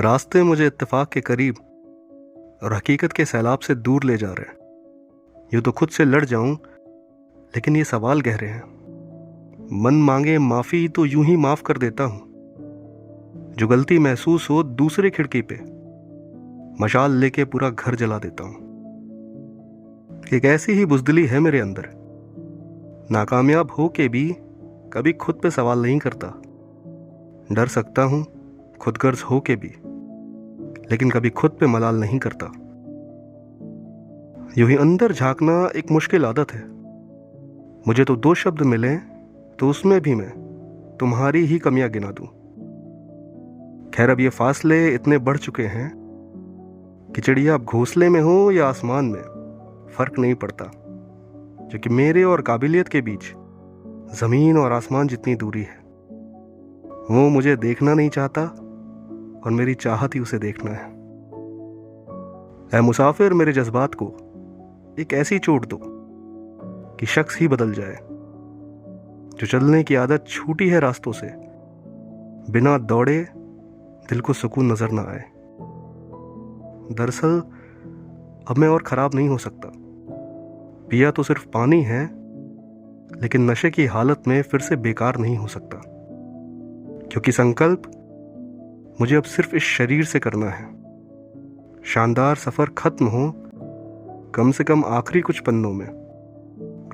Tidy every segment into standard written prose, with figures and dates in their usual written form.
रास्ते मुझे इत्तेफाक के करीब और हकीकत के सैलाब से दूर ले जा रहे हैं। यूँ तो खुद से लड़ जाऊं, लेकिन ये सवाल गहरे हैं। मन मांगे माफ़ी तो यूं ही माफ़ कर देता हूं। जो गलती महसूस हो दूसरे खिड़की पे मशाल लेके पूरा घर जला देता हूं। एक ऐसी ही बुज़दिली है मेरे अंदर। नाकामयाब हो के भी कभी खुद पे सवाल नहीं करता। डर सकता हूं खुदगर्ज हो के भी, लेकिन कभी खुद पे मलाल नहीं करता। यूं ही अंदर झांकना एक मुश्किल आदत है। मुझे तो 2 शब्द मिले तो उसमें भी मैं तुम्हारी ही कमियां गिना दूं। खैर, अब ये फासले इतने बढ़ चुके हैं कि चिड़िया अब घोंसले में हो या आसमान में फर्क नहीं पड़ता, क्योंकि मेरे और काबिलियत के बीच जमीन और आसमान जितनी दूरी है। वो मुझे देखना नहीं चाहता और मेरी चाहत ही उसे देखना है। ऐ मुसाफिर, मेरे जज्बात को एक ऐसी चोट दो कि शख्स ही बदल जाए। जो चलने की आदत छूटी है रास्तों से, बिना दौड़े दिल को सुकून नजर ना आए। दरअसल अब मैं और खराब नहीं हो सकता। पिया तो सिर्फ पानी है, लेकिन नशे की हालत में फिर से बेकार नहीं हो सकता, क्योंकि संकल्प मुझे अब सिर्फ इस शरीर से करना है। शानदार सफर खत्म हो, कम से कम आखिरी कुछ पन्नों में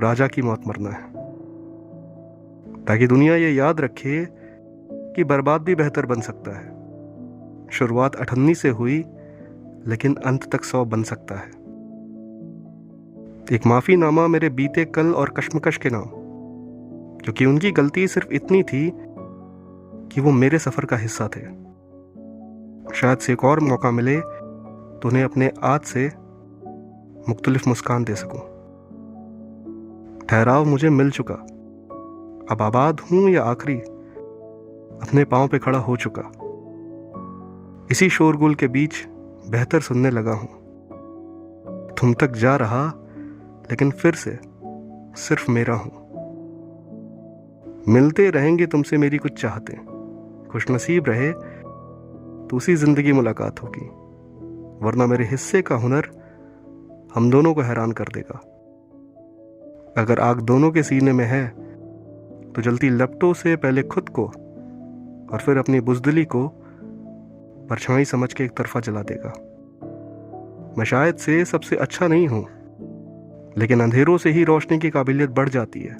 राजा की मौत मरना है, ताकि दुनिया ये याद रखे कि बर्बाद भी बेहतर बन सकता है। शुरुआत 98 से हुई, लेकिन अंत तक 100 बन सकता है। एक माफीनामा मेरे बीते कल और कश्मकश के नाम, क्योंकि उनकी गलती सिर्फ इतनी थी कि वो मेरे सफर का हिस्सा थे। शायद से एक और मौका मिले तो उन्हें अपने आज से मुख्तलिफ मुस्कान दे सकूं। ठहराव मुझे मिल चुका। अब आबाद हूं या आखिरी अपने पांव पे खड़ा हो चुका। इसी शोरगुल के बीच बेहतर सुनने लगा हूं। तुम तक जा रहा, लेकिन फिर से सिर्फ मेरा हूं। मिलते रहेंगे तुमसे मेरी कुछ चाहतें। खुशनसीब रहे तो उसी जिंदगी मुलाकात होगी, वरना मेरे हिस्से का हुनर हम दोनों को हैरान कर देगा। अगर आग दोनों के सीने में है तो जलती लपटों से पहले खुद को और फिर अपनी बुज़दिली को परछाई समझ के एक तरफा जला देगा। मैं शायद से सबसे अच्छा नहीं हूं, लेकिन अंधेरों से ही रोशनी की काबिलियत बढ़ जाती है।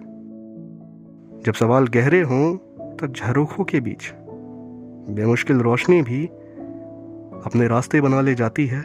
जब सवाल गहरे हों, तब झरोखों के बीच बेमुश्किल रोशनी भी अपने रास्ते बना ले जाती है।